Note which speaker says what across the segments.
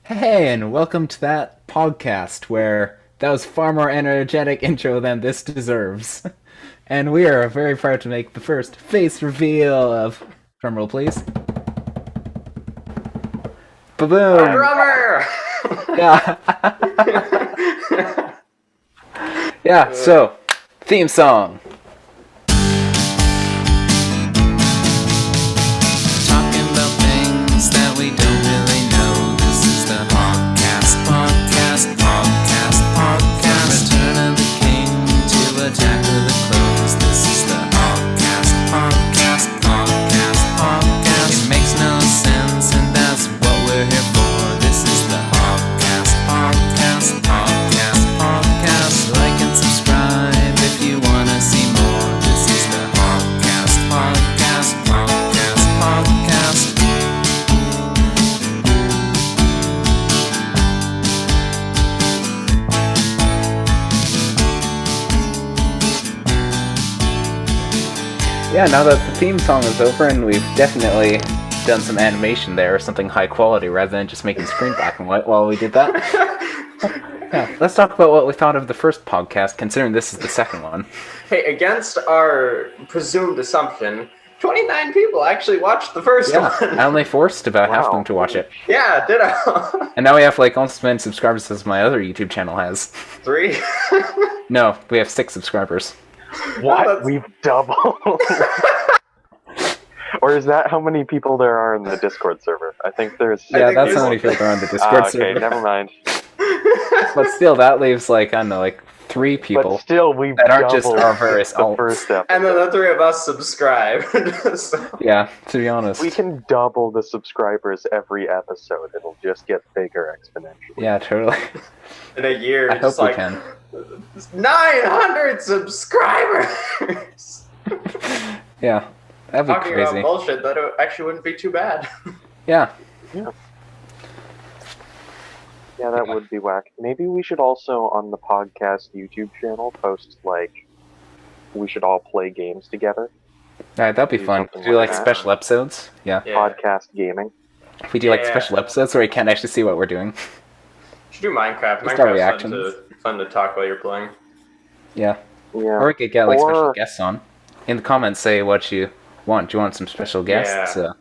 Speaker 1: Hey, and welcome to that podcast where that was far more energetic intro than this deserves. And we are very proud to make the first face reveal of... Drumroll, please. Ba-boom!
Speaker 2: Drummer!
Speaker 1: Yeah. Yeah, so, theme song.
Speaker 3: Talking about things that we don't really know. This is the Pogcast. Return of the king to attack of the clones. This is the Pogcast. It makes no sense, and that's what we're here for. This is the Pogcast. Like and subscribe if you wanna see more. This is the Pogcast.
Speaker 1: Yeah, now that the theme song is over and we've definitely done some animation there or something high quality rather than just making screen black and white while we did that. Yeah, let's talk about what we thought of the first podcast, considering this is the second one.
Speaker 2: Hey, against our presumed assumption, 29 people actually watched the first
Speaker 1: Yeah,
Speaker 2: one.
Speaker 1: I only forced about half of them to watch it.
Speaker 2: Yeah, ditto.
Speaker 1: And now we have like almost as many subscribers as my other YouTube channel has.
Speaker 2: 3.
Speaker 1: No, we have 6 subscribers.
Speaker 4: What? We've doubled? Or is that how many people there are in the Discord server? I think there's...
Speaker 1: Yeah,
Speaker 2: think
Speaker 1: that's
Speaker 2: there's-
Speaker 1: how many people are on the Discord
Speaker 4: okay,
Speaker 1: server.
Speaker 4: never mind.
Speaker 1: But still, that leaves like, I don't know, like 3 people
Speaker 4: But still, we've
Speaker 1: that aren't just
Speaker 4: doubled
Speaker 1: our various
Speaker 4: the
Speaker 1: alts.
Speaker 4: first step.
Speaker 2: And then the 3 of us subscribe. So,
Speaker 1: Yeah, to be honest.
Speaker 4: We can double the subscribers every episode. It'll just get bigger exponentially.
Speaker 1: Yeah, totally.
Speaker 2: in a year,
Speaker 1: I hope
Speaker 2: just
Speaker 1: we
Speaker 2: like
Speaker 1: can.
Speaker 2: 900 subscribers!
Speaker 1: Yeah, that'd be
Speaker 2: Talking about
Speaker 1: crazy.
Speaker 2: bullshit, that actually wouldn't be too bad.
Speaker 1: Yeah,
Speaker 4: Yeah, that would be whack. Maybe we should also, on the podcast YouTube channel, post, like, we should all play games together.
Speaker 1: alright, that'd be
Speaker 4: Do
Speaker 1: fun.
Speaker 4: something
Speaker 1: Do like
Speaker 4: like that.
Speaker 1: special episodes. Yeah.
Speaker 2: Yeah.
Speaker 4: Podcast gaming.
Speaker 1: If we do like
Speaker 2: Yeah.
Speaker 1: special episodes where you can't actually see what we're doing.
Speaker 2: Should do Minecraft.
Speaker 1: Just our
Speaker 2: Minecraft's
Speaker 1: reactions.
Speaker 2: fun to talk while you're playing.
Speaker 1: Yeah.
Speaker 4: Yeah.
Speaker 1: Or we could get like special
Speaker 4: Or-
Speaker 1: guests on. In the comments, say what you want. Do you want some special guests?
Speaker 2: Yeah.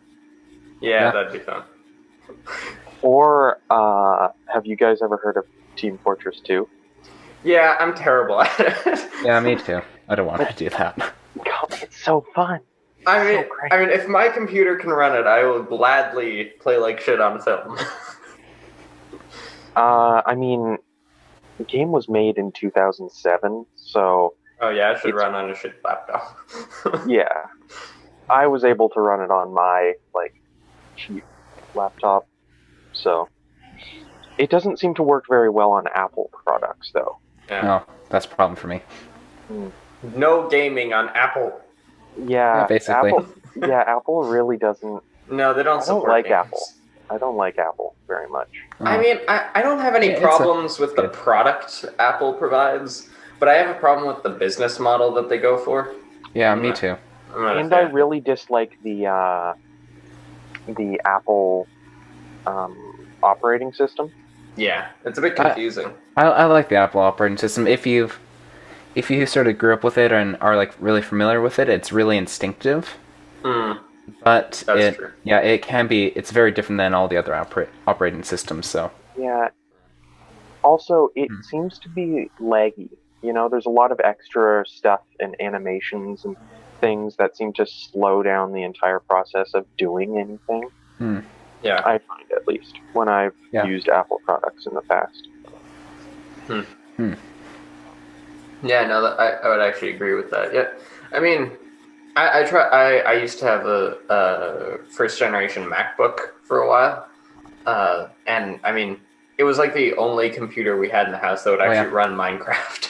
Speaker 2: Yeah, that'd be fun.
Speaker 4: Or, have you guys ever heard of Team Fortress 2?
Speaker 2: Yeah, I'm terrible at it.
Speaker 1: Yeah, me too. I don't want to do that.
Speaker 4: God, it's so fun.
Speaker 2: I mean,
Speaker 4: So great.
Speaker 2: if my computer can run it, I will gladly play like shit on film.
Speaker 4: I mean, the game was made in 2007, so
Speaker 2: Oh yeah, I should
Speaker 4: It's-
Speaker 2: run on a shit laptop.
Speaker 4: yeah. I was able to run it on my, like, cheap laptop, so... It doesn't seem to work very well on Apple products, though.
Speaker 2: Yeah.
Speaker 1: No, that's a problem for me.
Speaker 2: No gaming on Apple.
Speaker 4: Yeah,
Speaker 1: Yeah, basically.
Speaker 4: Apple really doesn't...
Speaker 2: No, they don't
Speaker 4: I don't
Speaker 2: support
Speaker 4: like
Speaker 2: games.
Speaker 4: Apple. I don't like Apple very much.
Speaker 2: I
Speaker 1: Oh.
Speaker 2: mean, I don't have any
Speaker 1: Yeah, it's
Speaker 2: problems with the
Speaker 1: good.
Speaker 2: product Apple provides, but I have a problem with the business model that they go for.
Speaker 1: Yeah, me too.
Speaker 2: I'm not a
Speaker 4: And I
Speaker 2: fan.
Speaker 4: really dislike the Apple operating system.
Speaker 2: Yeah, it's a bit confusing.
Speaker 1: I like the Apple operating system. If you sort of grew up with it and are like really familiar with it, it's really instinctive.
Speaker 2: Mm,
Speaker 1: But
Speaker 2: that's true.
Speaker 1: yeah, it can be. It's very different than all the other operating systems. So
Speaker 4: Yeah. Also, it seems to be laggy. You know, there's a lot of extra stuff and animations and things that seem to slow down the entire process of doing anything.
Speaker 2: Yeah.
Speaker 4: I find, at least, when I've
Speaker 1: Yeah.
Speaker 4: used Apple products in the past.
Speaker 2: Yeah, no, I would actually agree with that. Yeah, I mean, I used to have a first generation MacBook for a while, and I mean, it was like the only computer we had in the house that would actually run Minecraft.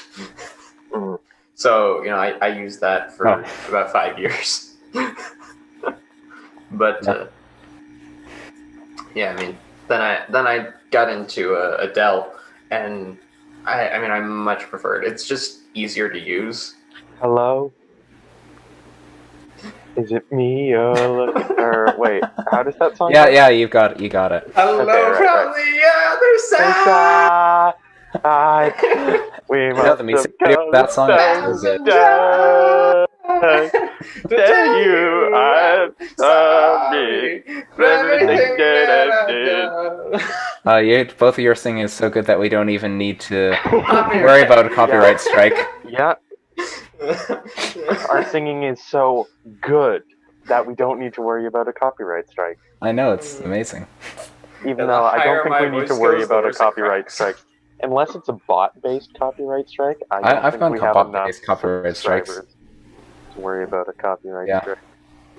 Speaker 4: Mm.
Speaker 2: So I used that for about 5 years. But yeah, I mean, then I got into a Dell, and I mean, I much prefer it. It's just easier to use.
Speaker 4: Hello? Is it me? Or wait, how does that song go?
Speaker 1: yeah, you got it.
Speaker 2: Hello
Speaker 4: Okay, right,
Speaker 2: from the
Speaker 4: We
Speaker 1: know
Speaker 4: must
Speaker 1: the music
Speaker 4: have
Speaker 1: video for that song is so good.
Speaker 4: Tell you I'm sorry for everything that I did.
Speaker 1: Both of your singing is so good that we don't even need to worry about a copyright strike.
Speaker 4: Yeah, our singing is so good that we don't need to worry about a copyright strike.
Speaker 1: I know, it's amazing.
Speaker 4: Even
Speaker 2: Yeah,
Speaker 4: though I
Speaker 2: higher
Speaker 4: don't think
Speaker 2: my
Speaker 4: we need to
Speaker 2: voice
Speaker 4: worry
Speaker 2: goes, the
Speaker 4: about a
Speaker 2: worse it
Speaker 4: copyright
Speaker 2: cracks.
Speaker 4: strike. Unless it's a bot-based copyright strike, I don't
Speaker 1: I've
Speaker 4: think
Speaker 1: gone
Speaker 4: we have enough
Speaker 1: bot-based copyright strikes.
Speaker 4: subscribers to worry about a copyright
Speaker 1: Yeah.
Speaker 4: strike.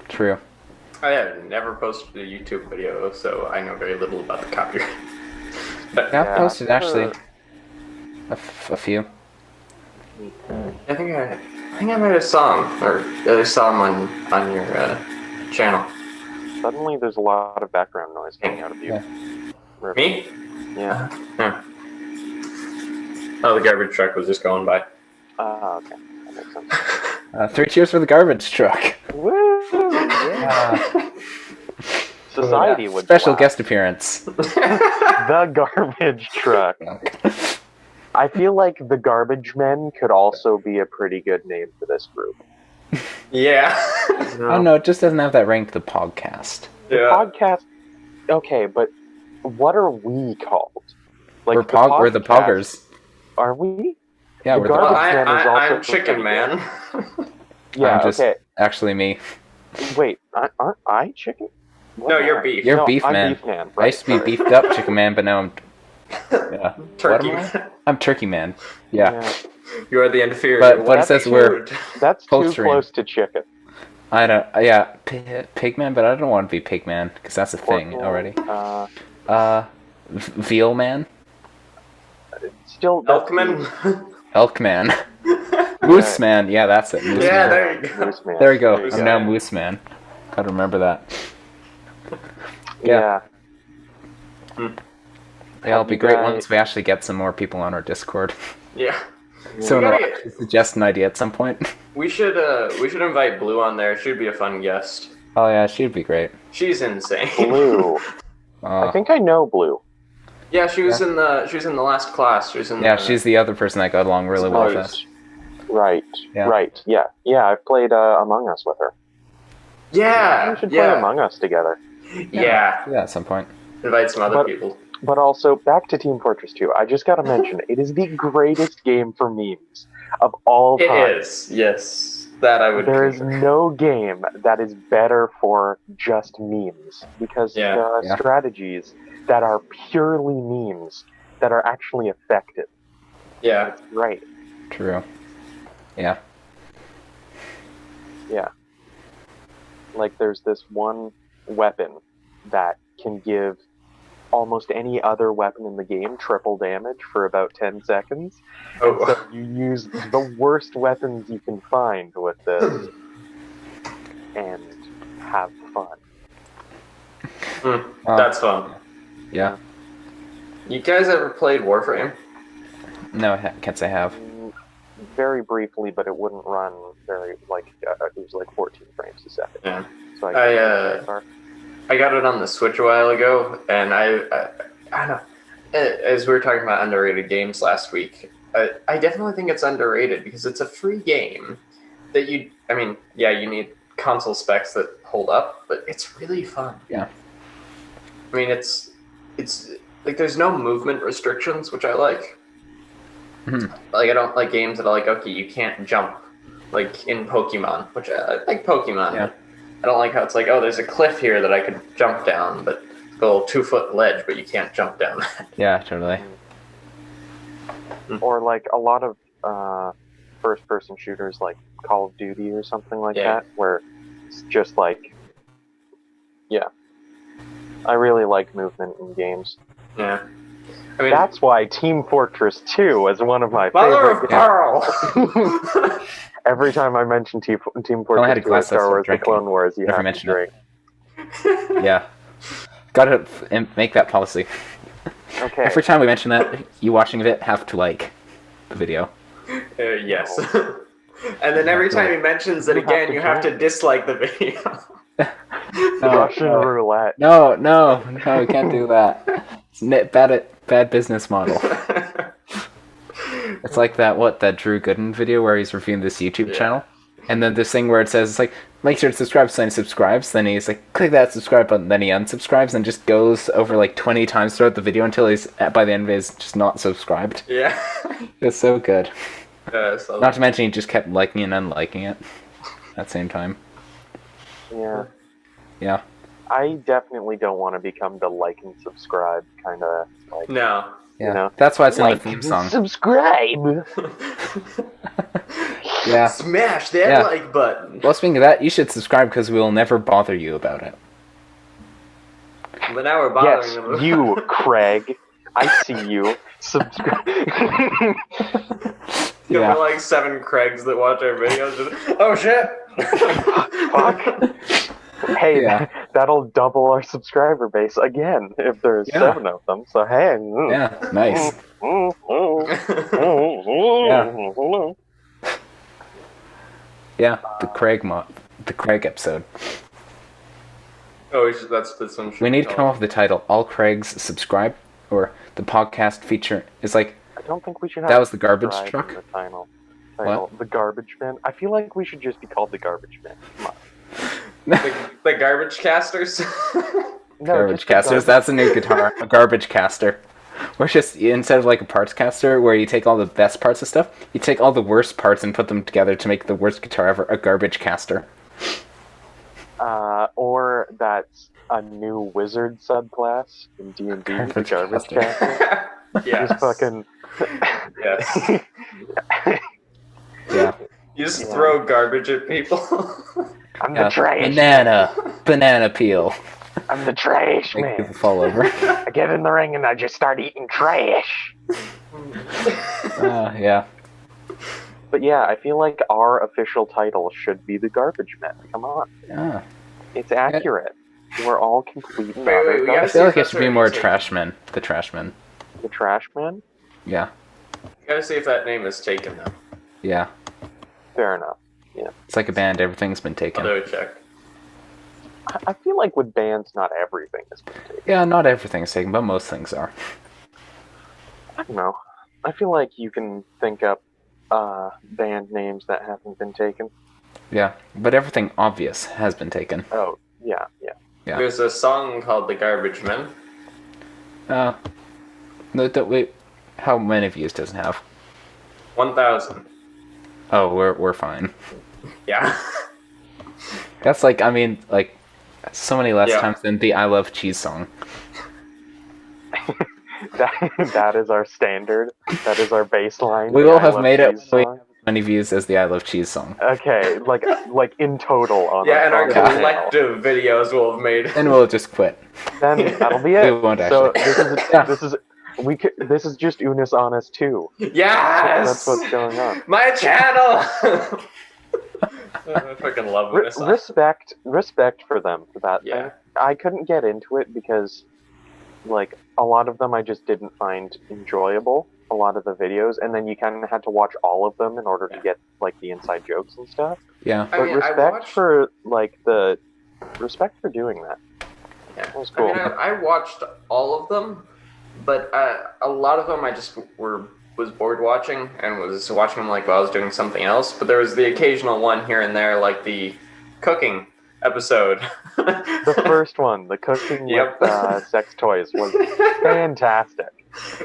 Speaker 1: True.
Speaker 2: I have never posted a YouTube video, so I know very little about the copyright. But
Speaker 1: Yeah,
Speaker 4: Yeah,
Speaker 1: I've posted
Speaker 4: I've
Speaker 1: actually
Speaker 4: never-
Speaker 1: a few.
Speaker 2: I think I made a song, or I saw them on your channel.
Speaker 4: Suddenly, there's a lot of background noise coming out of you.
Speaker 1: Yeah.
Speaker 4: Rip.
Speaker 2: Me?
Speaker 4: Yeah.
Speaker 2: Yeah. Oh, the garbage truck was just going by.
Speaker 4: Okay. That makes sense.
Speaker 1: 3 cheers for the garbage truck.
Speaker 4: Woo! Yeah. Society would
Speaker 1: Special
Speaker 4: clap.
Speaker 1: guest appearance.
Speaker 4: The garbage truck. I feel like the Garbagemen could also be a pretty good name for this group.
Speaker 2: Yeah.
Speaker 1: I don't know, it just doesn't have that ring to the podcast.
Speaker 2: Yeah.
Speaker 4: Podcast. Okay, but what are we called? Like
Speaker 1: We're the
Speaker 4: podcast-
Speaker 1: Poggers.
Speaker 4: Are we?
Speaker 1: Yeah,
Speaker 4: The
Speaker 1: we're the
Speaker 2: Well,
Speaker 4: Garbage Man is also
Speaker 2: I'm Chicken
Speaker 4: pretty
Speaker 2: Man.
Speaker 4: Yeah.
Speaker 1: I'm just
Speaker 4: Okay.
Speaker 1: actually me.
Speaker 4: Wait. Aren't I chicken? What
Speaker 2: No,
Speaker 4: am
Speaker 2: you're
Speaker 4: I?
Speaker 2: beef.
Speaker 1: You're
Speaker 4: No,
Speaker 1: beef
Speaker 4: I'm
Speaker 1: man.
Speaker 4: Beef man.
Speaker 1: I
Speaker 4: Right,
Speaker 1: used to be
Speaker 4: sorry.
Speaker 1: beefed up chicken man, but now I'm yeah.
Speaker 2: Turkey
Speaker 1: What am I?
Speaker 2: Man.
Speaker 1: I'm turkey man. Yeah.
Speaker 2: You are the inferior.
Speaker 1: But it
Speaker 2: That's
Speaker 1: says we're
Speaker 2: cute.
Speaker 4: That's too
Speaker 1: Poultry.
Speaker 4: close to chicken.
Speaker 1: I don't. Yeah, pigman, but I don't want to be pigman because that's a thing
Speaker 4: Pork
Speaker 1: already.
Speaker 4: man,
Speaker 1: Veal man,
Speaker 4: Still. that's
Speaker 2: Elkman.
Speaker 1: elk man, moose man. Yeah, that's it. Moose
Speaker 2: Yeah,
Speaker 1: man.
Speaker 2: there you go.
Speaker 4: Moose man.
Speaker 1: There we go.
Speaker 4: There you
Speaker 1: I'm
Speaker 4: go.
Speaker 1: now moose man. Gotta remember that.
Speaker 4: Yeah.
Speaker 1: Yeah, it'll be
Speaker 4: you
Speaker 1: great
Speaker 4: guys-
Speaker 1: once we actually get some more people on our Discord.
Speaker 2: Yeah.
Speaker 1: So
Speaker 2: We
Speaker 1: we'll
Speaker 2: gotta
Speaker 1: actually suggest an idea at some point.
Speaker 2: We should invite Blue on there. She'd be a fun guest.
Speaker 1: Oh yeah, she'd be great.
Speaker 2: She's insane.
Speaker 4: Blue. I think I know Blue.
Speaker 2: Yeah, she was in the last class. She was in
Speaker 1: Yeah,
Speaker 2: the,
Speaker 1: she's the other person that got along really well with
Speaker 4: Right.
Speaker 1: us.
Speaker 4: Right.
Speaker 1: Yeah.
Speaker 4: Right. Yeah. Yeah. I've played Among Us with her.
Speaker 2: Yeah.
Speaker 4: We should play
Speaker 2: yeah.
Speaker 4: Among Us together.
Speaker 2: Yeah.
Speaker 1: Yeah, at some point.
Speaker 2: Invite some other
Speaker 4: But-
Speaker 2: people.
Speaker 4: But also, back to Team Fortress 2. I just gotta mention, it is the greatest game for memes of all
Speaker 2: It
Speaker 4: time.
Speaker 2: is. Yes. That I would.
Speaker 4: There is
Speaker 2: concur.
Speaker 4: no game that is better for just memes because
Speaker 2: Yeah.
Speaker 4: there are
Speaker 1: Yeah.
Speaker 4: strategies that are purely memes that are actually effective.
Speaker 2: Yeah.
Speaker 4: Right.
Speaker 1: True. Yeah.
Speaker 4: Yeah. Like there's this one weapon that can give almost any other weapon in the game triple damage for about 10 seconds.
Speaker 2: Oh.
Speaker 4: So you use the worst weapons you can find with this and have fun.
Speaker 2: That's fun.
Speaker 1: Yeah.
Speaker 2: You guys ever played Warframe?
Speaker 1: No, can't say I have.
Speaker 4: Very briefly, but it wouldn't run very, it was like 14 frames a second.
Speaker 2: Yeah.
Speaker 4: So I
Speaker 2: I, I got it on the Switch a while ago, and I don't know. As we were talking about underrated games last week, I definitely think it's underrated because it's a free game that you need console specs that hold up, but it's really fun.
Speaker 1: Yeah.
Speaker 2: I mean, it's like there's no movement restrictions, which I like.
Speaker 1: Mhm.
Speaker 2: Like I don't like games that are like, okay, you can't jump, like in Pokemon, which I like Pokemon.
Speaker 1: Yeah.
Speaker 2: I don't like how it's like, oh, there's a cliff here that I could jump down, but it's a little 2-foot ledge, but you can't jump down that.
Speaker 1: Yeah, totally.
Speaker 4: Or like a lot of first-person shooters like Call of Duty or something like
Speaker 2: Yeah.
Speaker 4: that, where it's just like, yeah. I really like movement in games.
Speaker 2: Yeah. I mean,
Speaker 4: That's why Team Fortress 2 is one of my
Speaker 2: Mother
Speaker 4: favorite
Speaker 2: of
Speaker 4: games.
Speaker 2: Pearl!
Speaker 4: Every time I mention Team
Speaker 1: I had
Speaker 4: Fortress
Speaker 1: a
Speaker 4: 2 or
Speaker 1: glass
Speaker 4: Star
Speaker 1: of
Speaker 4: Wars The
Speaker 1: drinking.
Speaker 4: Clone Wars, you
Speaker 1: Never
Speaker 4: have to
Speaker 1: mentioned it.
Speaker 4: drink.
Speaker 1: Yeah. Gotta make that policy.
Speaker 4: Okay.
Speaker 1: Every time we mention that, you watching it have to like the video.
Speaker 2: Yes. And then every time he mentions it
Speaker 4: You have
Speaker 2: again,
Speaker 4: to
Speaker 2: you have to
Speaker 4: drink.
Speaker 2: dislike the video.
Speaker 1: No,
Speaker 4: Russian roulette.
Speaker 1: no, we can't do that. It's Bad business model. It's like that Drew Gooden video where he's reviewing this YouTube channel. And then this thing where it says, it's like, make sure to subscribe, so then he subscribes, then he's like, click that subscribe button, then he unsubscribes, and just goes over like 20 times throughout the video until he's, by the end of it, is just not subscribed.
Speaker 2: Yeah.
Speaker 1: It's so good.
Speaker 2: So
Speaker 1: Not to mention he just kept liking and unliking it at the same time.
Speaker 4: Yeah.
Speaker 1: Yeah.
Speaker 4: I definitely don't want to become the like and subscribe kind of like.
Speaker 2: no.
Speaker 1: Yeah.
Speaker 4: You know?
Speaker 1: That's why it's in the
Speaker 4: Like
Speaker 1: theme
Speaker 4: and
Speaker 1: song.
Speaker 4: subscribe.
Speaker 1: Yeah.
Speaker 2: Smash that
Speaker 1: Yeah.
Speaker 2: like button.
Speaker 1: Well, speaking of that, you should subscribe because we will never bother you about it.
Speaker 2: But now we're bothering
Speaker 4: Yes,
Speaker 2: them.
Speaker 4: you, Craig. I see you. Subscribe.
Speaker 2: There
Speaker 1: Yeah.
Speaker 2: are like 7 Craigs that watch our videos. Just, oh shit!
Speaker 4: Fuck. Hey,
Speaker 1: Yeah.
Speaker 4: that'll double our subscriber base again if there's
Speaker 1: Yeah.
Speaker 4: 7 of them. So hey.
Speaker 1: Yeah, nice. Yeah, the Craig episode.
Speaker 2: Oh, that's one.
Speaker 1: We need to come up with the title. All Craigs subscribe, or the podcast feature is like
Speaker 4: I don't think we should have
Speaker 1: that was the garbage
Speaker 4: subscribe in
Speaker 1: truck.
Speaker 4: the title.
Speaker 1: What?
Speaker 4: The garbage man. I feel like we should just be called the garbage man. Come on.
Speaker 2: The garbage casters.
Speaker 4: No,
Speaker 1: Garbage
Speaker 4: just the
Speaker 1: casters. That's a new guitar. A garbage caster. Where just instead of like a parts caster, where you take all the best parts of stuff, you take all the worst parts and put them together to make the worst guitar ever. A garbage caster.
Speaker 4: Or that's a new wizard subclass in D&D. The
Speaker 1: Garbage
Speaker 4: garbage
Speaker 1: caster.
Speaker 4: caster.
Speaker 2: Yes.
Speaker 4: Just fucking.
Speaker 2: Yes.
Speaker 1: Yeah.
Speaker 2: You just
Speaker 4: Yeah.
Speaker 2: throw garbage at people.
Speaker 4: I'm
Speaker 1: Yeah.
Speaker 4: the trash.
Speaker 1: Banana peel.
Speaker 4: I'm the trash
Speaker 1: Make
Speaker 4: man.
Speaker 1: people fall over.
Speaker 4: I get in the ring and I just start eating trash.
Speaker 1: Yeah.
Speaker 4: But yeah, I feel like our official title should be the Garbage Men. Come on,
Speaker 1: Yeah.
Speaker 4: it's accurate. We're all complete and
Speaker 2: Wait,
Speaker 4: utter
Speaker 2: we
Speaker 1: I
Speaker 2: gotta
Speaker 4: garbage.
Speaker 1: feel like it
Speaker 2: that's
Speaker 1: should be
Speaker 2: our
Speaker 1: more
Speaker 2: research.
Speaker 1: Trashmen. The Trashmen.
Speaker 4: The Trash Man.
Speaker 1: Yeah.
Speaker 2: Gotta see if that name is taken though.
Speaker 1: Yeah.
Speaker 4: Fair enough.
Speaker 1: It's like a band. Everything's been
Speaker 2: I'll
Speaker 1: taken.
Speaker 2: do a check.
Speaker 4: I feel like with bands, not everything is been taken.
Speaker 1: Yeah, not everything's taken, but most things are.
Speaker 4: I don't know. I feel like you can think up band names that haven't been taken.
Speaker 1: Yeah, but everything obvious has been taken.
Speaker 4: Oh, yeah.
Speaker 1: Yeah.
Speaker 2: There's a song called "The Garbagemen."
Speaker 1: No, wait. How many views does it have?
Speaker 2: 1,000.
Speaker 1: Oh, we're fine.
Speaker 2: Yeah.
Speaker 1: That's like, I mean, like, so many less
Speaker 2: Yeah.
Speaker 1: times than the I Love Cheese song.
Speaker 4: That is our standard. That is our baseline.
Speaker 1: We
Speaker 4: The
Speaker 1: will
Speaker 4: I
Speaker 1: have
Speaker 4: Love
Speaker 1: made it
Speaker 4: Cheese
Speaker 1: way
Speaker 4: song.
Speaker 1: as many views as the I Love Cheese song.
Speaker 4: Okay, like in total on
Speaker 2: Yeah, and our
Speaker 4: on channel.
Speaker 2: collective videos will have made.
Speaker 1: Then we'll just quit.
Speaker 4: Then that'll be
Speaker 1: We
Speaker 4: it.
Speaker 1: won't
Speaker 4: So
Speaker 1: actually. Yeah.
Speaker 4: this is just Unis Honest 2.
Speaker 2: Yes.
Speaker 4: That's what's going on.
Speaker 2: My channel. I fucking love this.
Speaker 4: Respect for them for that
Speaker 2: Yeah.
Speaker 4: thing. I couldn't get into it because, like, a lot of them I just didn't find enjoyable. A lot of the videos, and then you kind of had to watch all of them in order to get like the inside jokes and stuff.
Speaker 1: Yeah.
Speaker 2: I
Speaker 4: But
Speaker 2: mean,
Speaker 4: respect for doing that.
Speaker 2: Yeah.
Speaker 4: That was cool.
Speaker 2: I mean, I watched all of them, but a lot of them I just was bored watching and was watching them like while I was doing something else. But there was the occasional one here and there, like the cooking episode.
Speaker 4: The first one, the cooking
Speaker 2: Yep.
Speaker 4: with sex toys, was fantastic.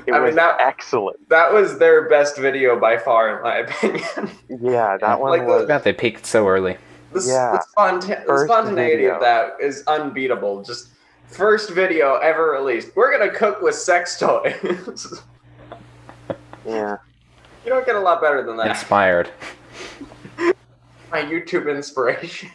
Speaker 4: It
Speaker 2: I mean,
Speaker 4: was
Speaker 2: That
Speaker 4: excellent.
Speaker 2: was their best video by far, in my opinion.
Speaker 4: Yeah, that one
Speaker 2: Like
Speaker 4: was.
Speaker 1: God, they peaked so early.
Speaker 2: The
Speaker 4: First
Speaker 2: spontaneity
Speaker 4: video.
Speaker 2: of that is unbeatable. Just first video ever released. We're gonna cook with sex toys.
Speaker 4: Yeah.
Speaker 2: You don't get a lot better than that.
Speaker 1: Inspired.
Speaker 2: My YouTube inspiration.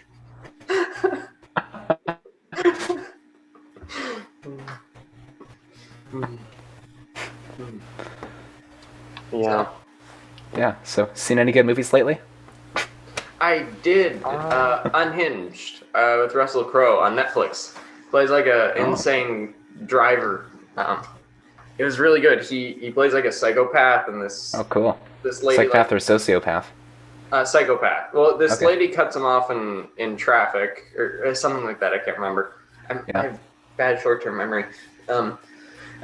Speaker 4: Yeah.
Speaker 1: Yeah. So, seen any good movies lately?
Speaker 2: I did Unhinged with Russell Crowe on Netflix. Plays like a insane driver. It was really good. He plays like a psychopath, and this
Speaker 1: Oh, cool.
Speaker 2: this lady
Speaker 1: Psychopath or sociopath?
Speaker 2: psychopath. Well, this
Speaker 1: Okay.
Speaker 2: lady cuts him off in traffic or something like that. I can't remember. I
Speaker 1: Yeah.
Speaker 2: have bad short-term memory.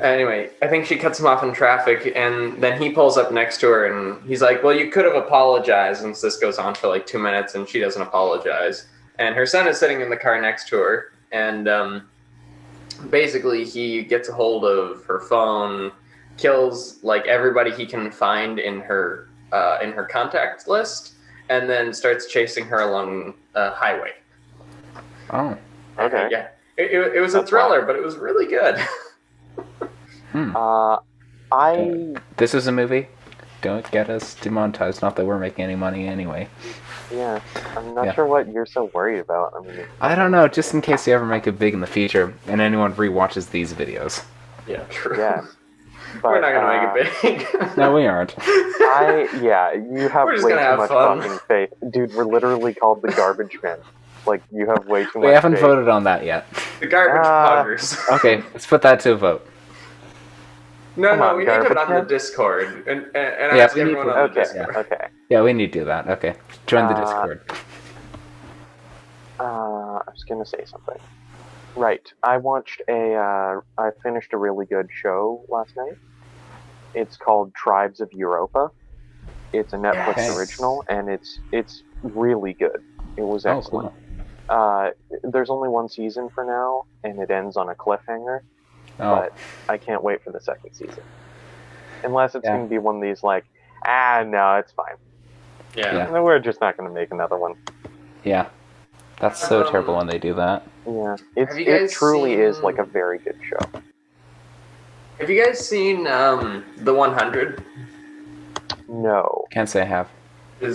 Speaker 2: Anyway, I think she cuts him off in traffic, and then he pulls up next to her, and he's like, well, you could have apologized, and this goes on for like 2 minutes, and she doesn't apologize. And her son is sitting in the car next to her, and basically he gets a hold of her phone, kills like everybody he can find in her contact list, and then starts chasing her along a highway.
Speaker 1: Oh.
Speaker 4: Okay.
Speaker 2: Yeah. It was a thriller, but it was really good.
Speaker 1: This is a movie. Don't get us demonetized. Not that we're making any money anyway.
Speaker 4: Yeah, I'm not sure what you're so worried about. I mean,
Speaker 1: I don't know. Just in case you ever make it big in the future, and anyone rewatches these videos.
Speaker 2: Yeah, true.
Speaker 4: yeah. But,
Speaker 2: We're not gonna make it big.
Speaker 1: No, we aren't.
Speaker 4: You have
Speaker 2: We're just
Speaker 4: way
Speaker 2: gonna
Speaker 4: too
Speaker 2: have
Speaker 4: much
Speaker 2: fun.
Speaker 4: fucking faith. Dude, we're literally called the Garbagemen. Like, you have way too much
Speaker 1: We haven't
Speaker 4: faith.
Speaker 1: voted on that yet.
Speaker 2: The garbage poggers.
Speaker 1: Okay, let's put that to a vote.
Speaker 2: No,
Speaker 4: Come
Speaker 2: no,
Speaker 4: on,
Speaker 2: we need to put it on
Speaker 4: Garbage
Speaker 2: the Discord and
Speaker 1: Yeah,
Speaker 2: ask
Speaker 1: we need
Speaker 2: everyone
Speaker 1: to-
Speaker 2: on the
Speaker 4: Okay,
Speaker 2: Discord.
Speaker 4: okay.
Speaker 1: Yeah, we need to do that. Okay, join the Discord.
Speaker 4: I was gonna say something. Right, I finished a really good show last night. It's called Tribes of Europa. It's a Netflix
Speaker 1: Yes.
Speaker 4: original, and it's really good. It was
Speaker 1: Oh,
Speaker 4: excellent.
Speaker 1: cool.
Speaker 4: There's only one season for now, and it ends on a cliffhanger.
Speaker 1: Oh,
Speaker 4: But I can't wait for the second season. Unless it's
Speaker 1: Yeah.
Speaker 4: going to be one of these no, it's fine.
Speaker 2: Yeah.
Speaker 4: No, we're just not going to make another one.
Speaker 1: yeah. That's so terrible when they do that.
Speaker 4: Yeah,
Speaker 2: Have you
Speaker 4: it
Speaker 2: guys
Speaker 4: truly is
Speaker 2: seen-
Speaker 4: like a very good show.
Speaker 2: Have you guys seen the 100?
Speaker 4: No.
Speaker 1: Can't say I have.
Speaker 2: It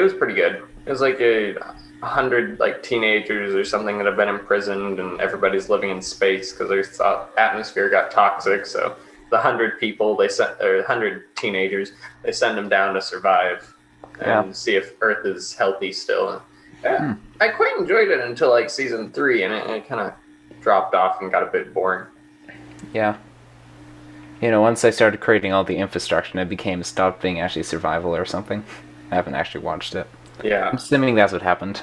Speaker 2: was pretty good. It was like 100 like teenagers or something that have been imprisoned, and everybody's living in space because their atmosphere got toxic. So the 100 people they sent, or 100 teenagers, they send them down to survive and see if Earth is healthy still. Yeah, I quite enjoyed it until like season 3, and it kind of dropped off and got a bit boring.
Speaker 1: Yeah. You know, once I started creating all the infrastructure, it stopped being actually survival or something. I haven't actually watched it.
Speaker 2: Yeah.
Speaker 1: I'm assuming that's what happened.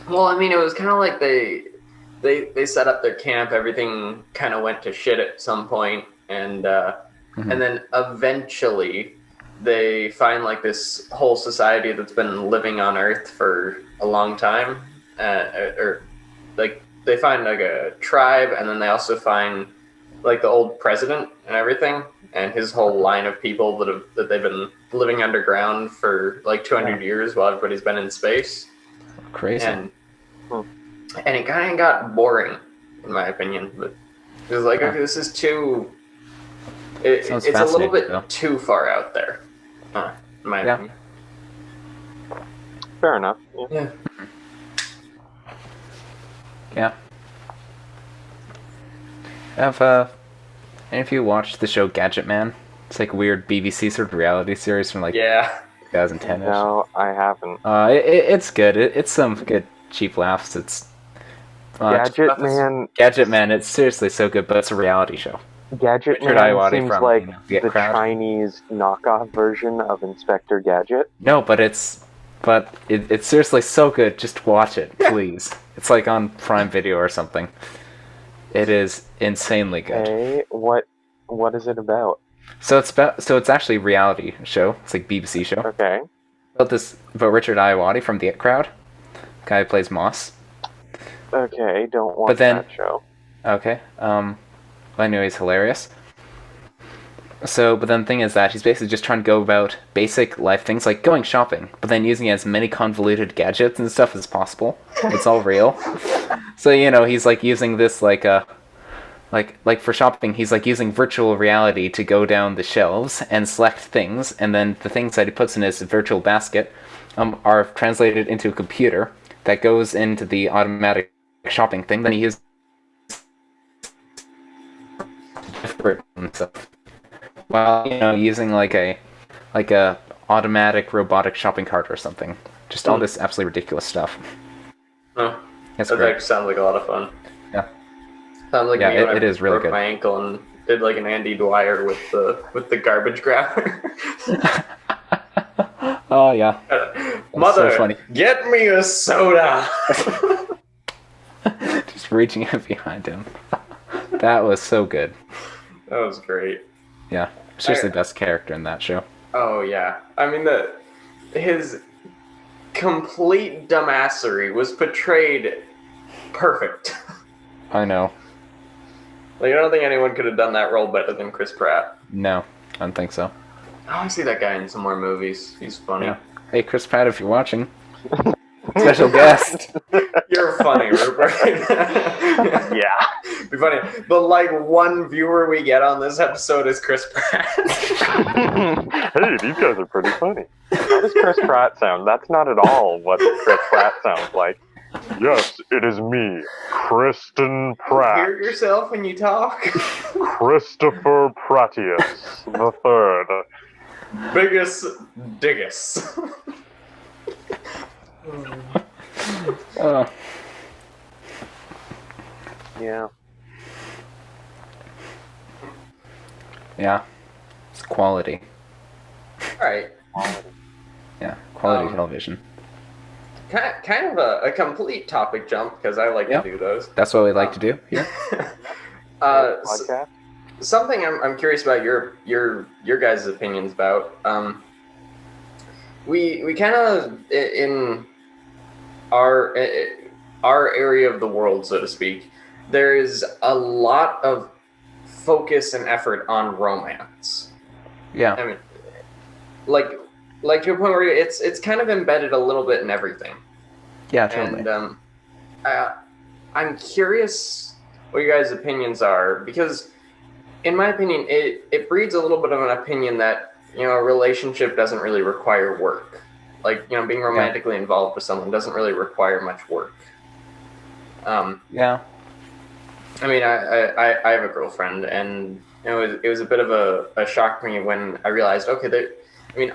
Speaker 2: Well, I mean, it was kind of like they set up their camp. Everything kind of went to shit at some point, and then eventually they find like this whole society that's been living on Earth for a long time, or like they find like a tribe, and then they also find like the old president and everything, and his whole line of people that they've been living underground for like 200 years while everybody's been in space.
Speaker 1: Crazy.
Speaker 2: And it kind of got boring, in my opinion. But it was like, okay, this is too. It's a little bit
Speaker 1: though.
Speaker 2: too far out there, in my opinion.
Speaker 4: Fair enough.
Speaker 2: Yeah.
Speaker 1: Yeah. Have any of you watched the show Gadgetman? It's like a weird BBC sort of reality series from like
Speaker 2: Yeah.
Speaker 1: 2010-ish.
Speaker 4: No, I haven't.
Speaker 1: It's good. It's some good cheap laughs. It's
Speaker 4: Gadgetman.
Speaker 1: Gadgetman. It's seriously so good, but it's a reality show. Richard
Speaker 4: Gadgetman
Speaker 1: Iwadi
Speaker 4: seems
Speaker 1: from,
Speaker 4: like
Speaker 1: you know, the
Speaker 4: the
Speaker 1: Crowd.
Speaker 4: Chinese knockoff version of Inspector Gadget.
Speaker 1: No, but it's seriously so good. Just watch it, please. It's like on Prime Video or something. It is insanely good.
Speaker 4: Hey, what is it about?
Speaker 1: So it's actually a reality show. It's like BBC show.
Speaker 4: Okay.
Speaker 1: About Richard Iwadi from the Crowd. Guy who plays Moss.
Speaker 4: Okay, don't watch
Speaker 1: But then-
Speaker 4: that show.
Speaker 1: Okay. I know he's hilarious. So, but then the thing is that he's basically just trying to go about basic life things like going shopping, but then using as many convoluted gadgets and stuff as possible. It's all real. So, you know, he's like using this like for shopping, he's like using virtual reality to go down the shelves and select things, and then the things that he puts in his virtual basket are translated into a computer that goes into the automatic shopping thing. Then he uses different stuff. While, you know, using like a automatic robotic shopping cart or something. Just all this absolutely ridiculous stuff.
Speaker 2: Oh,
Speaker 1: It's
Speaker 2: that
Speaker 1: great.
Speaker 2: actually sounds like a lot of fun.
Speaker 1: Yeah.
Speaker 2: Sounds like
Speaker 1: Yeah,
Speaker 2: me when I
Speaker 1: it is really
Speaker 2: broke
Speaker 1: good.
Speaker 2: my ankle and did like an Andy Dwyer with the garbage grabber.
Speaker 1: Oh yeah.
Speaker 2: Mother,
Speaker 1: so funny.
Speaker 2: get me a soda.
Speaker 1: Just reaching out behind him. That was so good.
Speaker 2: That was great.
Speaker 1: Yeah, seriously, best character in that show.
Speaker 2: Oh yeah, I mean his complete dumbassery was portrayed perfect.
Speaker 1: I know.
Speaker 2: Like I don't think anyone could have done that role better than Chris Pratt.
Speaker 1: No, I don't think so.
Speaker 2: I want to see that guy in some more movies. He's funny.
Speaker 1: Yeah. Hey, Chris Pratt, if you're watching, special guest.
Speaker 2: You're funny, Rupert.
Speaker 4: Yeah.
Speaker 2: Be funny. The like one viewer we get on this episode is Chris Pratt.
Speaker 4: Hey, these guys are pretty funny. How does Chris Pratt sound? That's not at all what Chris Pratt sounds like. Yes, it is me, Kristen Pratt.
Speaker 2: Hear yourself when you talk.
Speaker 4: Christopher Prattius the Third.
Speaker 2: Biggest diggus.
Speaker 1: Oh,
Speaker 4: Yeah.
Speaker 1: yeah. It's quality.
Speaker 2: Alright.
Speaker 1: Yeah, quality television.
Speaker 2: Kind of a complete topic jump, because I like
Speaker 1: Yep.
Speaker 2: to do those.
Speaker 1: That's what we like to do here.
Speaker 4: Podcast?
Speaker 2: Something I'm curious about your guys' opinions about. We kind of in our area of the world, so to speak, there is a lot of focus and effort on romance.
Speaker 1: Yeah,
Speaker 2: I mean, like to a point where it's kind of embedded a little bit in everything.
Speaker 1: yeah, totally.
Speaker 2: And I'm curious what your guys' opinions are, because in my opinion, it breeds a little bit of an opinion that, a relationship doesn't really require work. Like, being romantically involved with someone doesn't really require much work.
Speaker 1: Yeah,
Speaker 2: I mean, I have a girlfriend, and it was a bit of a shock to me when I realized, okay,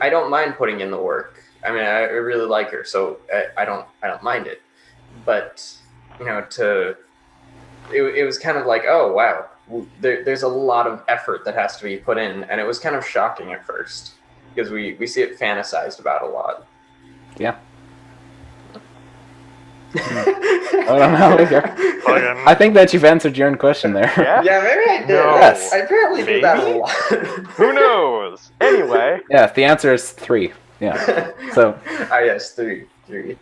Speaker 2: I don't mind putting in the work. I mean, I really like her, so I don't mind it. But it was kind of like, oh wow, there's a lot of effort that has to be put in, and it was kind of shocking at first because we see it fantasized about a lot.
Speaker 1: yeah. I don't know either. I think that you've answered your own question there.
Speaker 4: Yeah?
Speaker 2: Yeah, maybe I did.
Speaker 4: No.
Speaker 1: Yes.
Speaker 2: I apparently do that a
Speaker 4: Maybe?
Speaker 2: lot.
Speaker 4: Who knows? Anyway.
Speaker 1: Yeah, the answer is 3. Yeah. So,
Speaker 2: Yes, three.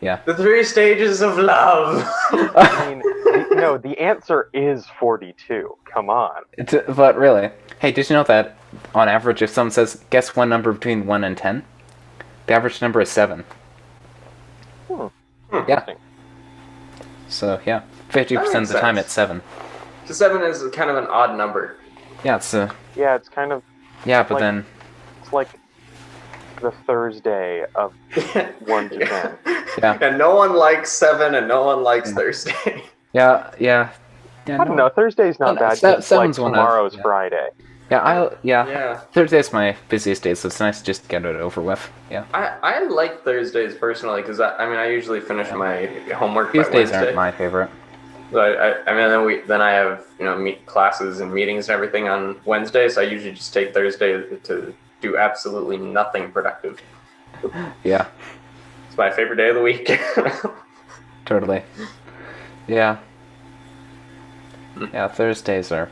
Speaker 1: Yeah.
Speaker 2: The 3 stages of love.
Speaker 4: I mean, no, the answer is 42. Come on.
Speaker 1: but really, hey, did you know that on average, if someone says, guess one number between 1 and 10, the average number is 7. Yeah.
Speaker 4: Interesting.
Speaker 1: So, yeah, 50% of the time
Speaker 2: sense.
Speaker 1: it's 7.
Speaker 2: So 7 is kind of an odd number.
Speaker 1: Yeah, it's
Speaker 4: Yeah, it's kind of,
Speaker 1: yeah, but
Speaker 4: Like-
Speaker 1: then
Speaker 4: it's like the Thursday of 1 to 10.
Speaker 1: Yeah.
Speaker 2: And no one likes 7, and no one likes Thursday.
Speaker 1: yeah.
Speaker 4: I don't know, Thursday's not
Speaker 1: No,
Speaker 4: bad,
Speaker 1: se-
Speaker 4: 'cause, like,
Speaker 1: seven's one of-
Speaker 4: tomorrow's
Speaker 1: yeah.
Speaker 4: Friday.
Speaker 1: Yeah,
Speaker 2: Yeah.
Speaker 1: Thursday's my busiest day, so it's nice to just get it over with. Yeah.
Speaker 2: I like Thursdays personally because I usually finish my homework by
Speaker 1: Tuesdays
Speaker 2: Wednesday.
Speaker 1: aren't my favorite.
Speaker 2: So then I have meet classes and meetings and everything on Wednesdays. So I usually just take Thursday to do absolutely nothing productive.
Speaker 1: Yeah,
Speaker 2: It's my favorite day of the week.
Speaker 1: totally. Yeah. Yeah, Thursdays are...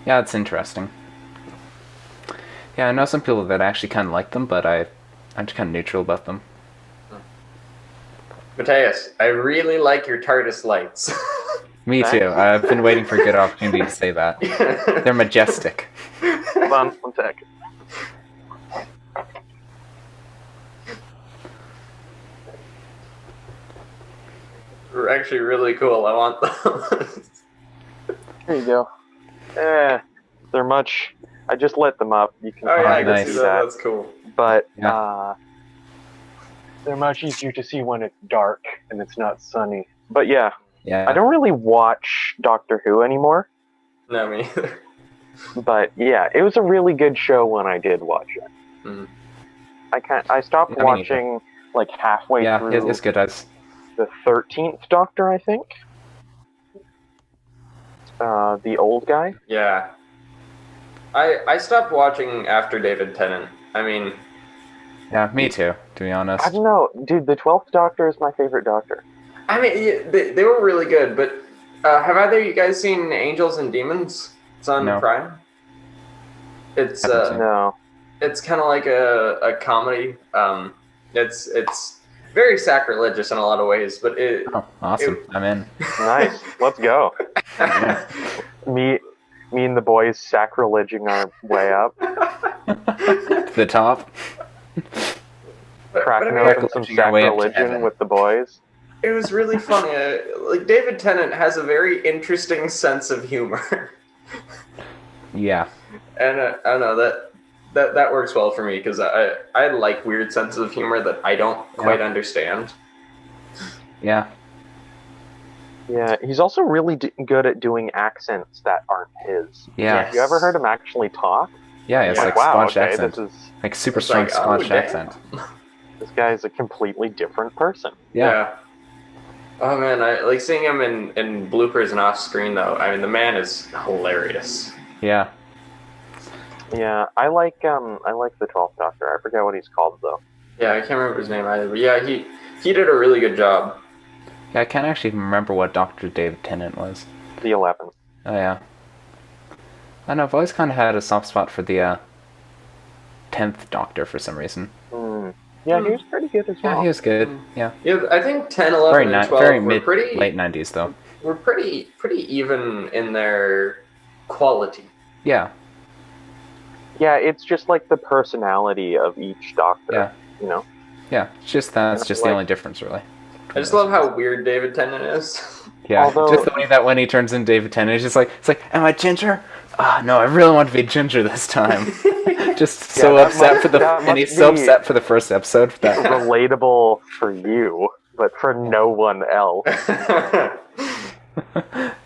Speaker 1: Yeah, it's interesting. Yeah, I know some people that actually kind of like them, but I'm just kind of neutral about them.
Speaker 2: Mateus, I really like your TARDIS lights.
Speaker 1: Me too. I've been waiting for a good opportunity to say that. They're majestic.
Speaker 4: Hold on, 1 sec.
Speaker 2: They're actually really cool. I want them.
Speaker 4: Here you go. They're much... I just lit them up. You can
Speaker 2: Oh yeah, I
Speaker 4: kinda
Speaker 2: can
Speaker 1: nice.
Speaker 2: see that. That's cool.
Speaker 4: But
Speaker 1: Yeah.
Speaker 4: they're much easier to see when it's dark and it's not sunny. But yeah,
Speaker 1: Yeah.
Speaker 4: I don't really watch Doctor Who anymore.
Speaker 2: No, me either.
Speaker 4: But yeah, it was a really good show when I did watch it.
Speaker 2: Mhm.
Speaker 4: I stopped
Speaker 1: Yeah, me
Speaker 4: watching like halfway
Speaker 1: Yeah,
Speaker 4: through
Speaker 1: it's good.
Speaker 4: the 13th Doctor, I think. The old guy.
Speaker 2: Yeah. I stopped watching after David Tennant. I mean,
Speaker 1: Yeah, me too, to be honest.
Speaker 4: I don't know, dude. The 12th Doctor is my favorite Doctor.
Speaker 2: yeah, they were really good, but have either of you guys seen Angels and Demons? It's on
Speaker 1: No.
Speaker 2: Prime. It's
Speaker 1: Haven't seen.
Speaker 4: No.
Speaker 2: it's kind of like a comedy. It's very sacrilegious in a lot of ways, but
Speaker 1: Oh, awesome! I'm in.
Speaker 4: Nice. Let's go.
Speaker 1: Yeah.
Speaker 4: Me and the boys sacrileging our way up,
Speaker 1: To the top.
Speaker 4: cracking
Speaker 2: I mean,
Speaker 4: open some
Speaker 1: Sacrileging our way up to
Speaker 4: sacrilegion
Speaker 1: heaven.
Speaker 4: with the boys.
Speaker 2: it was really funny. Like David Tennant has a very interesting sense of humor,
Speaker 1: Yeah.
Speaker 2: and I don't know that works well for me because I like weird senses of humor that I don't quite understand.
Speaker 1: Yeah.
Speaker 4: Yeah, he's also really good at doing accents that aren't his.
Speaker 1: Yeah.
Speaker 2: Yes.
Speaker 4: You ever heard him actually talk?
Speaker 1: Yeah. It's
Speaker 2: Yeah.
Speaker 1: like
Speaker 4: wow,
Speaker 1: Scotch
Speaker 4: okay,
Speaker 1: accent.
Speaker 4: this is
Speaker 1: Like super
Speaker 2: It's
Speaker 1: strong
Speaker 2: like,
Speaker 1: Scotch
Speaker 2: damn.
Speaker 1: accent.
Speaker 4: this guy is a completely different person.
Speaker 1: Yeah.
Speaker 2: Oh man, I like seeing him in bloopers and off screen though. I mean, the man is hilarious.
Speaker 1: Yeah.
Speaker 4: Yeah, I like the 12th Doctor. I forget what he's called though.
Speaker 2: Yeah, I can't remember his name either, but yeah, he did a really good job.
Speaker 1: Yeah. I can't actually even remember what Dr. David Tennant was.
Speaker 4: The 11th.
Speaker 1: Oh yeah. I don't know. I've always kind of had a soft spot for the 10th Doctor for some reason.
Speaker 4: Yeah, he was pretty good as well.
Speaker 1: Yeah, he was good. Yeah.
Speaker 2: Yeah, I think 10, 11,
Speaker 1: Very
Speaker 2: and 12
Speaker 1: very
Speaker 2: were
Speaker 1: mid
Speaker 2: pretty
Speaker 1: late 90s though.
Speaker 2: were pretty even in their quality.
Speaker 1: Yeah.
Speaker 4: Yeah, it's just like the personality of each Doctor.
Speaker 1: Yeah.
Speaker 4: You know.
Speaker 1: Yeah. It's just that's just the
Speaker 4: Like-
Speaker 1: only difference really.
Speaker 2: I just love how weird David Tennant is.
Speaker 1: Yeah.
Speaker 4: Although-
Speaker 1: Just the way that when he turns into David Tennant, it's like, am I Ginger? Ah, no, I really want to be Ginger this time. Just so
Speaker 4: that
Speaker 1: upset
Speaker 4: must-
Speaker 1: for the
Speaker 4: that
Speaker 1: and he's
Speaker 4: must
Speaker 1: so
Speaker 4: be-
Speaker 1: upset for the first episode that
Speaker 4: Relatable for you, but for no one else.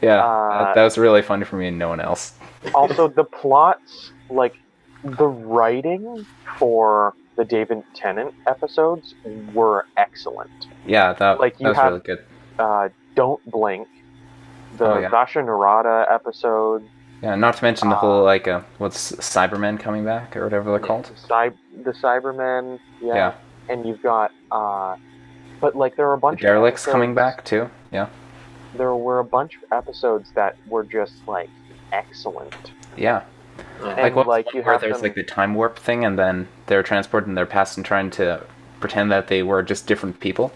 Speaker 1: yeah, that was really funny for me and no one else.
Speaker 4: Also, the plots, like the writing for the David Tennant episodes were excellent.
Speaker 1: Yeah, that
Speaker 4: Like, you
Speaker 1: was
Speaker 4: have-
Speaker 1: really good.
Speaker 4: Don't Blink, the
Speaker 1: Oh, yeah.
Speaker 4: Vasha Narada episode,
Speaker 1: Yeah, not to mention the whole like what's Cybermen coming back or whatever they're called.
Speaker 4: the Cybermen,
Speaker 1: Yeah.
Speaker 4: and you've got, but like there were a
Speaker 1: The
Speaker 4: bunch
Speaker 1: Derelicts
Speaker 4: of
Speaker 1: coming
Speaker 4: episodes-
Speaker 1: back too. Yeah.
Speaker 4: There were a bunch of episodes that were just like excellent.
Speaker 1: Yeah.
Speaker 4: And
Speaker 1: Like what
Speaker 4: like you
Speaker 1: where
Speaker 4: have
Speaker 1: there's
Speaker 4: them,
Speaker 1: like the time warp thing and then they're transported in their past and trying to pretend that they were just different people.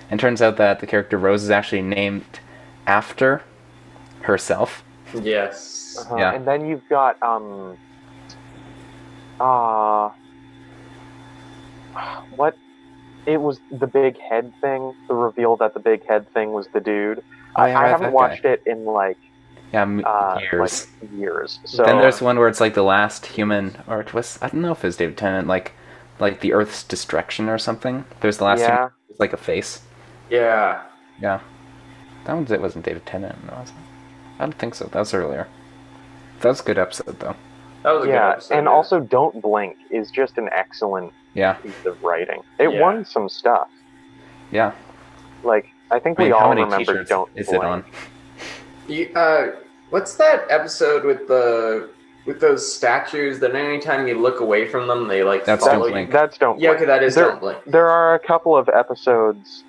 Speaker 1: And turns out that the character Rose is actually named after herself.
Speaker 2: Yes.
Speaker 1: Yeah.
Speaker 4: and then you've got what it was the big head thing, the reveal that the big head thing was the dude.
Speaker 1: Oh, yeah,
Speaker 4: I
Speaker 1: right,
Speaker 4: haven't
Speaker 1: that
Speaker 4: watched
Speaker 1: guy.
Speaker 4: it in like
Speaker 1: Yeah, years.
Speaker 4: like years. So
Speaker 1: Then there's one where it's like the last human, or it was, I don't know if it was David Tennant, like the Earth's destruction or something. There's the last
Speaker 4: Yeah.
Speaker 1: human, with, like a face.
Speaker 2: Yeah.
Speaker 1: Yeah. That one, it wasn't David Tennant, no, was it? I don't think so. That was earlier. That was a good episode, though.
Speaker 2: That was a good
Speaker 4: yeah,
Speaker 2: episode.
Speaker 4: and
Speaker 2: yeah.
Speaker 4: also Don't Blink is just an excellent
Speaker 1: Yeah,
Speaker 4: piece of writing. It
Speaker 2: Yeah.
Speaker 4: won some stuff.
Speaker 1: yeah.
Speaker 4: Like I think
Speaker 1: I mean,
Speaker 4: we
Speaker 1: how
Speaker 4: all
Speaker 1: many
Speaker 4: remember
Speaker 1: t-shirts
Speaker 4: Don't
Speaker 1: is
Speaker 4: Blink.
Speaker 1: it on?
Speaker 2: What's that episode with those statues that anytime you look away from them, they like
Speaker 1: That's
Speaker 2: follow
Speaker 1: Don't
Speaker 2: you?
Speaker 1: Blink.
Speaker 4: That's Don't
Speaker 2: Yeah,
Speaker 4: Blink.
Speaker 2: okay, that is
Speaker 4: There-
Speaker 2: Don't Blink.
Speaker 4: There are a couple of episodes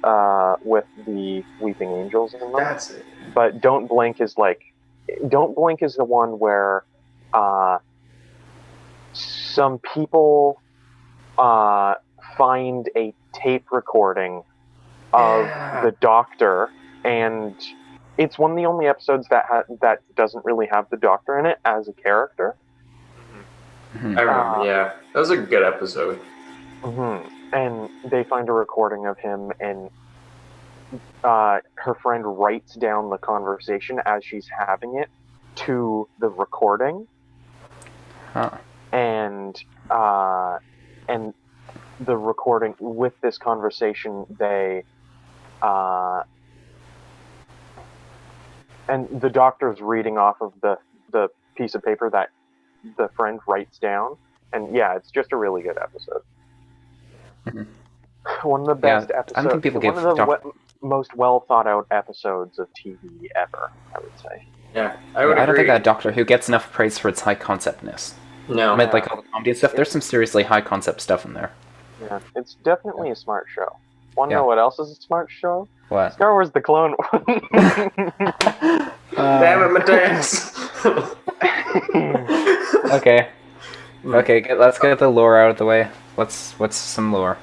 Speaker 4: with the Weeping Angels in them,
Speaker 2: That's it.
Speaker 4: but Don't Blink is the one where some people find a tape recording of
Speaker 2: Yeah.
Speaker 4: the Doctor, and it's one of the only episodes that doesn't really have the Doctor in it as a character.
Speaker 2: I remember. Yeah, that was a good episode.
Speaker 4: And they find a recording of him, and her friend writes down the conversation as she's having it to the recording,
Speaker 1: Huh.
Speaker 4: and the recording with this conversation, they and the Doctor's reading off of the piece of paper that the friend writes down, and yeah, it's just a really good episode.
Speaker 1: Mhm.
Speaker 4: One of the best
Speaker 1: I
Speaker 4: episodes.
Speaker 1: don't think people
Speaker 4: one
Speaker 1: give
Speaker 4: of the
Speaker 1: Doc-
Speaker 4: most well thought out episodes of TV ever, I would say.
Speaker 2: Yeah, I would
Speaker 1: I don't
Speaker 2: agree.
Speaker 1: think that Doctor Who gets enough praise for its high conceptness.
Speaker 2: No.
Speaker 1: I mean, like all the comedy and stuff. There's some seriously high concept stuff in there.
Speaker 4: Yeah, it's definitely a smart show. Want to
Speaker 1: Yeah.
Speaker 4: know what else is a smart show?
Speaker 1: What?
Speaker 4: Star Wars: The Clone
Speaker 2: Damn it, Mateus.
Speaker 1: Okay. Okay, let's get the lore out of the way. What's some lore?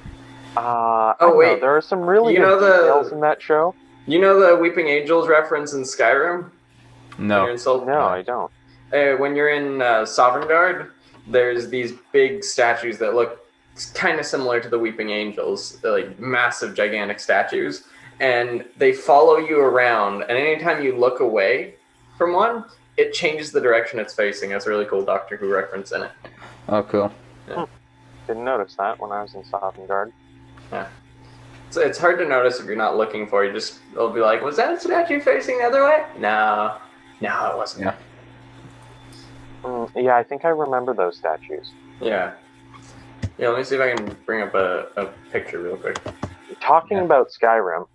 Speaker 4: I don't know,
Speaker 2: wait.
Speaker 4: there are some really
Speaker 2: You
Speaker 4: good
Speaker 2: know the-
Speaker 4: details in that show.
Speaker 2: You know the Weeping Angels reference in Skyrim? When you're
Speaker 1: No.
Speaker 2: in Sol-
Speaker 4: No, I don't.
Speaker 2: when you're in Sovngarde, there's these big statues that look kind of similar to the Weeping Angels. They're like massive, gigantic statues. And they follow you around. And anytime you look away from one, it changes the direction it's facing. That's a really cool Doctor Who reference in it.
Speaker 1: Oh, cool.
Speaker 4: Didn't notice that when I was in Sovngarde.
Speaker 2: Yeah. So it's hard to notice if you're not looking for it. It'll be like, was that a statue facing the other way? No, it wasn't.
Speaker 1: Yeah.
Speaker 4: Yeah, I think I remember those statues.
Speaker 2: Yeah. Let me see if I can bring up a picture real quick.
Speaker 4: Talking about Skyrim,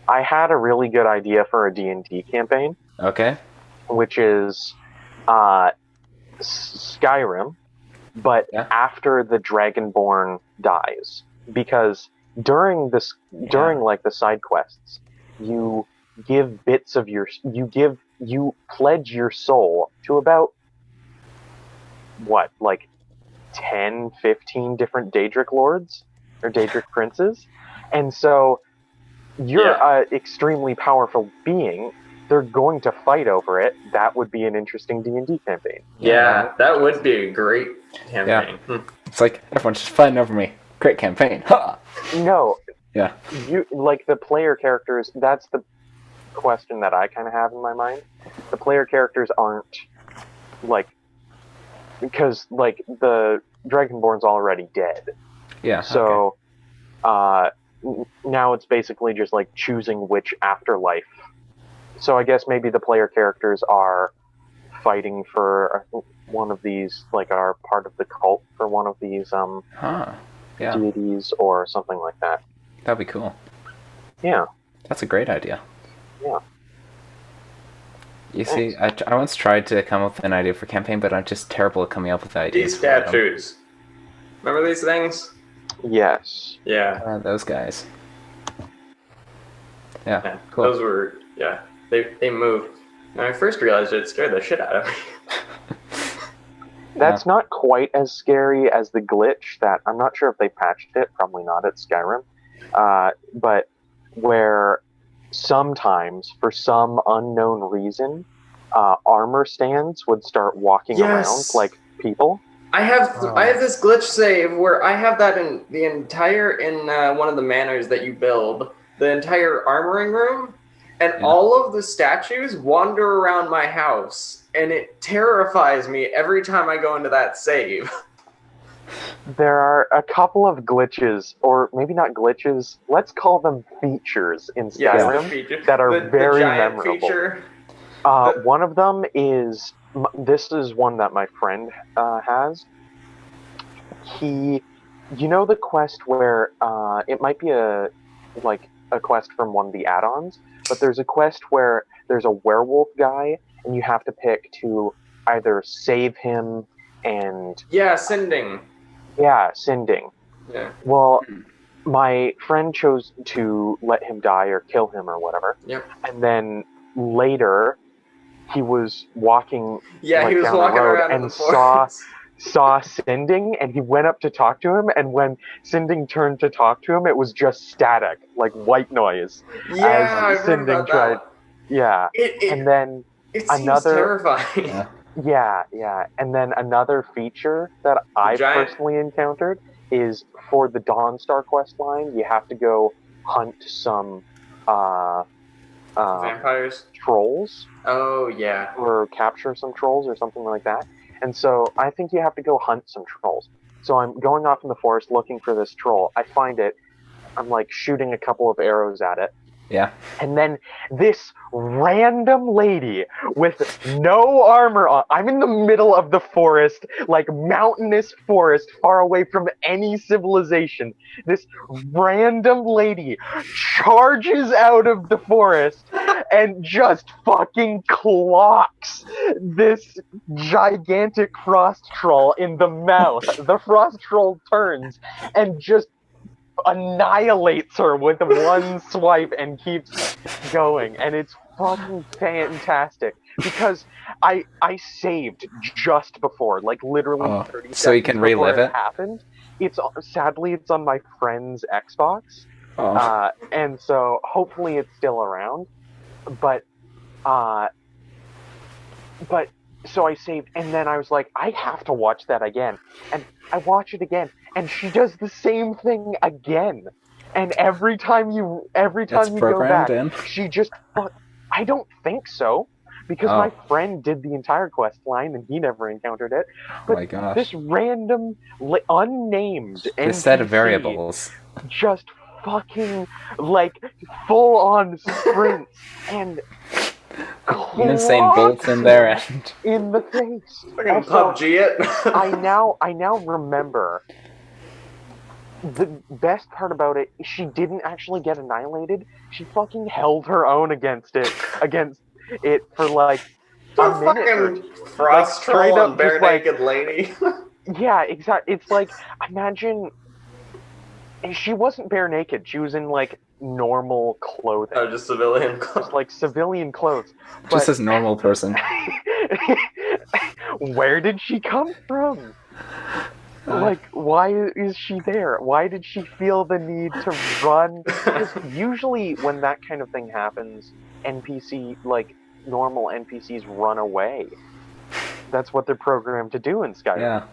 Speaker 4: I had a really good idea for a D&D campaign,
Speaker 1: Okay.
Speaker 4: which is Skyrim, but after the Dragonborn dies, because during like the side quests, you give bits of you pledge your soul to about 10, 15 different Daedric lords or Daedric princes, and so you're an extremely powerful being. They're going to fight over it. That would be an interesting D&D campaign.
Speaker 2: Yeah, that would be a great campaign.
Speaker 1: Yeah. It's like, everyone's just fighting over me. Great campaign. Ha!
Speaker 4: No.
Speaker 1: Yeah.
Speaker 4: You like the player characters. That's the question that I kind of have in my mind. The player characters aren't because the Dragonborn's already dead.
Speaker 1: Yeah.
Speaker 4: So now it's basically just like choosing which afterlife. So I guess maybe the player characters are fighting for one of these, are part of the cult for one of these deities or something like that.
Speaker 1: That'd be cool.
Speaker 4: Yeah.
Speaker 1: That's a great idea.
Speaker 4: Yeah.
Speaker 1: You see, I once tried to come up with an idea for campaign, but I'm just terrible at coming up with ideas.
Speaker 2: These statues. Remember these things?
Speaker 4: Yes.
Speaker 2: Yeah.
Speaker 1: Those guys. Yeah, cool.
Speaker 2: Those were, they moved. When I first realized it scared the shit out of me.
Speaker 4: That's not quite as scary as the glitch that, I'm not sure if they patched it, probably not at Skyrim, but where sometimes, for some unknown reason, armor stands would start walking around like people.
Speaker 2: I have this glitch save where I have that in the entire, one of the manors that you build, the entire armoring room, and all of the statues wander around my house, and it terrifies me every time I go into that save.
Speaker 4: There are a couple of glitches, or maybe not glitches, let's call them features in Skyrim that are very memorable.
Speaker 2: Feature.
Speaker 4: One of them is, this is one that my friend has. You know the quest where, it might be a quest from one of the add-ons, but there's a quest where there's a werewolf guy, and you have to pick to either save him and...
Speaker 2: Yeah, sending.
Speaker 4: Yeah, sending.
Speaker 2: Yeah.
Speaker 4: Well, my friend chose to let him die or kill him or whatever.
Speaker 2: Yep.
Speaker 4: And then later, he was walking
Speaker 2: he was
Speaker 4: down
Speaker 2: walking
Speaker 4: the road
Speaker 2: around
Speaker 4: and
Speaker 2: in the forest.
Speaker 4: saw Sinding, and he went up to talk to him, and when Sinding turned to talk to him, it was just static, like white noise.
Speaker 2: Yeah, I remember
Speaker 4: Sinding tried. Yeah. And then
Speaker 2: it seems terrifying.
Speaker 4: Yeah. And then another feature that I personally encountered is for the Dawnstar quest line, you have to go hunt some
Speaker 2: vampires?
Speaker 4: Trolls.
Speaker 2: Oh, yeah.
Speaker 4: Or capture some trolls or something like that. And so I think you have to go hunt some trolls. So I'm going off in the forest looking for this troll. I find it. I'm shooting a couple of arrows at it.
Speaker 1: Yeah.
Speaker 4: And then this random lady with no armor on. I'm in the middle of the forest, mountainous forest, far away from any civilization. This random lady charges out of the forest and just fucking clocks this gigantic frost troll in the mouth. The frost troll turns and just annihilates her with one swipe and keeps going, and it's fucking fantastic. because I saved just before, like literally
Speaker 1: Oh,
Speaker 4: 30
Speaker 1: so you
Speaker 4: seconds
Speaker 1: can
Speaker 4: before
Speaker 1: relive it?
Speaker 4: happened. It's sadly it's on my friend's Xbox,
Speaker 1: Oh,
Speaker 4: and so hopefully it's still around. But uh, but so I saved, and then I was like, I have to watch that again, and I watch it again, and she does the same thing again, and every
Speaker 1: that's
Speaker 4: time you go
Speaker 1: programmed
Speaker 4: back,
Speaker 1: in?
Speaker 4: she just I don't think so, because my
Speaker 1: Oh,
Speaker 4: friend did the entire quest line and he never encountered it,
Speaker 1: oh
Speaker 4: but
Speaker 1: my gosh.
Speaker 4: this random unnamed
Speaker 1: This set of
Speaker 4: NPC
Speaker 1: variables.
Speaker 4: just fucking like full on sprints and
Speaker 1: Usain Bolt's in there, and
Speaker 4: in the face.
Speaker 2: We're gonna
Speaker 4: Also,
Speaker 2: PUBG it.
Speaker 4: I now remember the best part about it is she didn't actually get annihilated. She fucking held her own against it for like a
Speaker 2: The
Speaker 4: minute or
Speaker 2: fucking frost
Speaker 4: straight
Speaker 2: troll
Speaker 4: up
Speaker 2: and bare
Speaker 4: just like
Speaker 2: naked lady.
Speaker 4: yeah, exactly. It's like imagine she wasn't bare naked. She was in like normal clothing,
Speaker 2: Oh, just civilian.
Speaker 4: just like civilian clothes.
Speaker 1: just
Speaker 4: But
Speaker 1: as normal person.
Speaker 4: where did she come from? Like, why is she there? Why did she feel the need to run? Because usually when that kind of thing happens, like normal NPCs run away. That's what they're programmed to do in Skyrim.
Speaker 1: Yeah.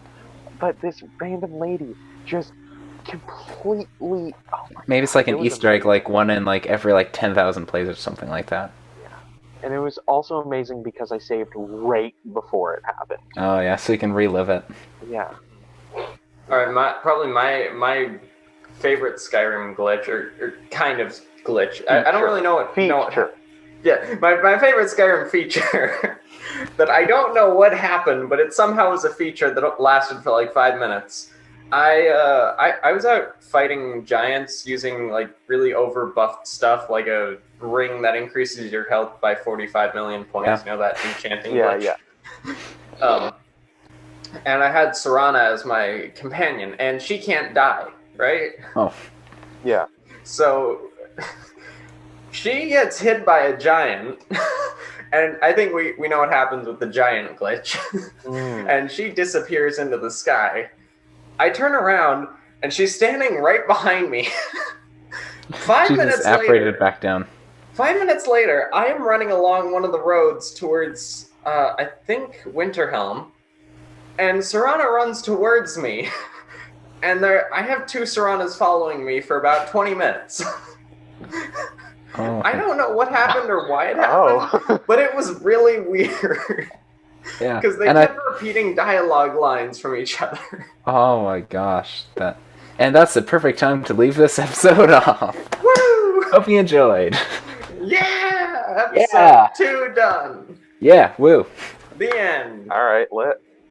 Speaker 4: But this random lady just completely. Oh my
Speaker 1: Maybe it's
Speaker 4: God,
Speaker 1: like an
Speaker 4: it was
Speaker 1: Easter egg,
Speaker 4: amazing.
Speaker 1: like one in like every like 10,000 plays or something like that.
Speaker 4: And it was also amazing because I saved right before it happened.
Speaker 1: Oh yeah, so you can relive it.
Speaker 4: Yeah.
Speaker 2: All right, my favorite Skyrim glitch or kind of glitch. I don't really know what
Speaker 4: Feature.
Speaker 2: Yeah, my favorite Skyrim feature that I don't know what happened, but it somehow was a feature that lasted for like 5 minutes. I was out fighting giants using like really overbuffed stuff, like a ring that increases your health by 45 million points.
Speaker 1: Yeah.
Speaker 2: You know, that enchanting
Speaker 4: Yeah,
Speaker 2: glitch.
Speaker 4: yeah.
Speaker 2: And I had Serana as my companion, and she can't die, right?
Speaker 1: Oh,
Speaker 4: Yeah.
Speaker 2: So she gets hit by a giant, and I think we know what happens with the giant glitch. And she disappears into the sky. I turn around, and she's standing right behind me. Five
Speaker 1: she
Speaker 2: minutes
Speaker 1: just apparated
Speaker 2: later,
Speaker 1: back down.
Speaker 2: 5 minutes later, I am running along one of the roads towards, I think, Winterhelm, and Serana runs towards me. And I have two Seranas following me for about 20 minutes.
Speaker 1: Oh,
Speaker 2: I don't know what happened or why it happened, but it was really weird.
Speaker 1: yeah.
Speaker 2: Because they
Speaker 1: And
Speaker 2: kept repeating dialogue lines from each other.
Speaker 1: oh my gosh, that's the perfect time to leave this episode off.
Speaker 2: Woo!
Speaker 1: Hope you enjoyed.
Speaker 2: Yeah! Episode
Speaker 1: Yeah.
Speaker 2: 2 done.
Speaker 1: Yeah, woo.
Speaker 2: The end.
Speaker 4: All right, lit.